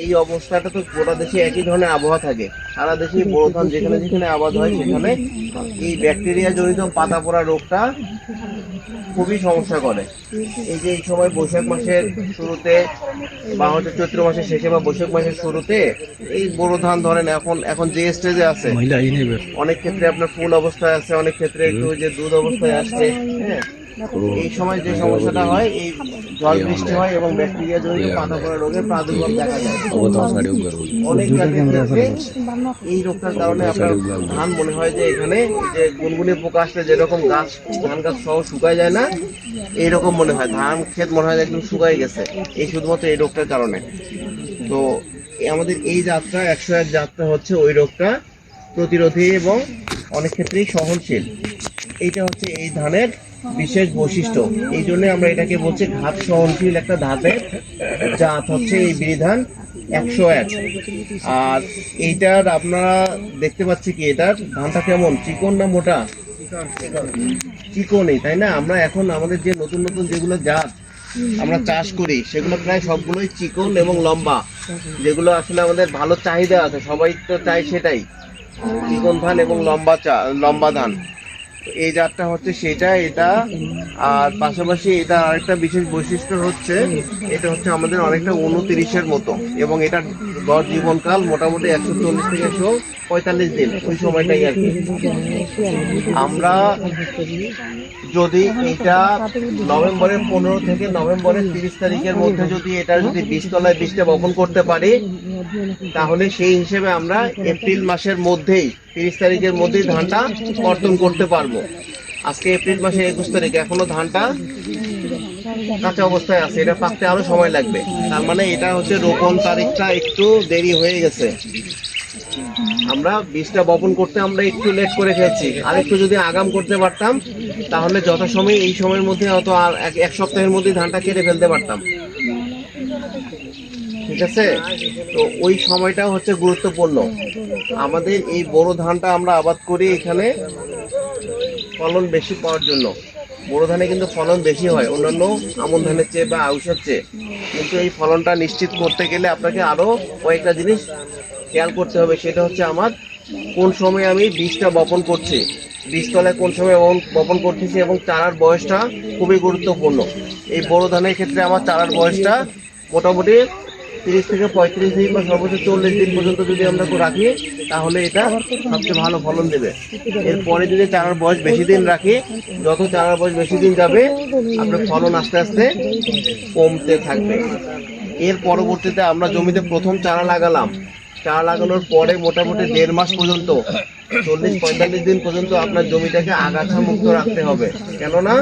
এই অবস্থাটা তো গোটা দেশে একই ধরনের আবহাওয়া থাকে, সারা দেশে বোরো ধান যেখানে যেখানে আবাদ হয় সেখানে এই ব্যাকটেরিয়া জনিত পাতা পড়া রোগটা খুবই সমস্যা করে। এই যে এই সময় বৈশাখ মাসের শুরুতে বা হচ্ছে চৈত্র মাসের শেষে বা বৈশাখ মাসের শুরুতে এই বোরো ধান ধরেন এখন এখন যে স্টেজে আছে, অনেক ক্ষেত্রে আপনার ফুল অবস্থায় আছে, অনেক ক্ষেত্রে একটু যে দুধ অবস্থায় আসছে। হ্যাঁ, এই সময় যে সমস্যাটা হয়, এই জল বৃষ্টি হয় এবং ব্যাকটেরিয়া জনিত পাতা পড়া রোগের প্রাদুর্ভাব দেখা যায়। অনেক জাতের ক্ষেত্রে এই রোগটার কারণে আপনার ধান মনে হয় যে এখানে যে গুনগুনি পোকা আসলে যেরকম গাছ ধান গাছ সহ শুকায় যায় না, এইরকম মনে হয় ধান ক্ষেত মনে হয় একদম শুকায় গেছে, এই শুধুমাত্র এই রোগটার কারণে। তো আমাদের এই যাত্রা 101 যাত্রা হচ্ছে ওই রোগটা প্রতিরোধী এবং অনেক ক্ষেত্রেই সহনশীল। এইটা হচ্ছে এই ধানের বিশেষ বৈশিষ্ট্য। এই জন্য আমরা এটাকে বলছি ঘাত সহনশীল একটা ধানের জাত হচ্ছে এই বিধান 101। আর এইটার আপনারা দেখতে পাচ্ছি কি এটার ধানটা কেমন, চিকন না মোটা? চিকনই, তাই না? আমরা এখন আমাদের যে নতুন নতুন যেগুলো জাত আমরা চাষ করি সেগুলো প্রায় সবগুলোই চিকন এবং লম্বা, যেগুলো আসলে আমাদের ভালো চাহিদা আছে, সবাই তো চাই সেটাই, চিকন ধান এবং লম্বা ধান। এই জাতটা হচ্ছে সেটা, এটা। আর পাশাপাশি এটা আরেকটা বিশেষ বৈশিষ্ট্য হচ্ছে এটা হচ্ছে আমাদের অনেকটা 29-এর মতো, এবং এটা গড় জীবনকাল মোটামুটি 140 থেকে 145 দিন, ওই সময়টাই আর কি। আমরা যদি এটা নভেম্বরের 15 থেকে নভেম্বরের 30 তারিখের মধ্যে যদি এটা যদি বীজতলায় বীজটা বপন করতে পারি, তাহলে সেই হিসেবে আমরা এপ্রিল মাসের মধ্যেই 30 তারিখের মধ্যেই ধানটা কর্তন করতে পারবো। আজকে এপ্রিল মাসের 21 তারিখ, এখনো ধানটা কাঁচা অবস্থায় আছে, এটা পাকতে আরো সময় লাগবে। তার মানে এটা হচ্ছে রোপণ তারিখটা একটু দেরি হয়ে গেছে। আমরা বীজটা বপন করতে আমরা একটু লেট করে ফেলছি, আর একটু যদি আগাম করতে পারতাম তাহলে যথাসময়ে এই সময়ের মধ্যে অত আর এক সপ্তাহের মধ্যে ধানটা কেটে ফেলতে পারতাম। ঠিক আছে, তো ওই সময়টা হচ্ছে গুরুত্বপূর্ণ। আমাদের এই বোরো ধানটা আমরা আবাদ করি এখানে ফলন বেশি পাওয়ার জন্য। বোরো ধানে কিন্তু ফলন বেশি হয় অন্যান্য আমন ধানের চেয়ে বা আউশের চেয়ে, কিন্তু এই ফলনটা নিশ্চিত করতে গেলে আপনাকে আরো কয়েকটা জিনিস খেয়াল করতে হবে। সেটা হচ্ছে আমার কোন সময় আমি বীজটা বপন করছি, বীজতলায় কোন সময় বপন করতেছি, এবং চারার বয়সটা খুবই গুরুত্বপূর্ণ। এই বোরো ধানের ক্ষেত্রে আমার চারার বয়সটা মোটামুটি 30 থেকে 35 দিন বা সর্বোচ্চ 40 দিন পর্যন্ত যদি আমরা রাখি তাহলে এটা সবচেয়ে ভালো ফলন দেবে। এরপরে যদি চারার বয়স বেশি দিন রাখি, যত চারার বয়স বেশি দিন যাবে আপনার ফলন আস্তে আস্তে কমতে থাকবে। এর পরবর্তীতে আমরা জমিতে প্রথম চারা লাগালাম, চারা লাগানোর পরে মোটামুটি 1.5 মাস পর্যন্ত 40-45 দিন পর্যন্ত আপনার জমিটাকে আগাছা মুক্ত রাখতে হবে, কেননা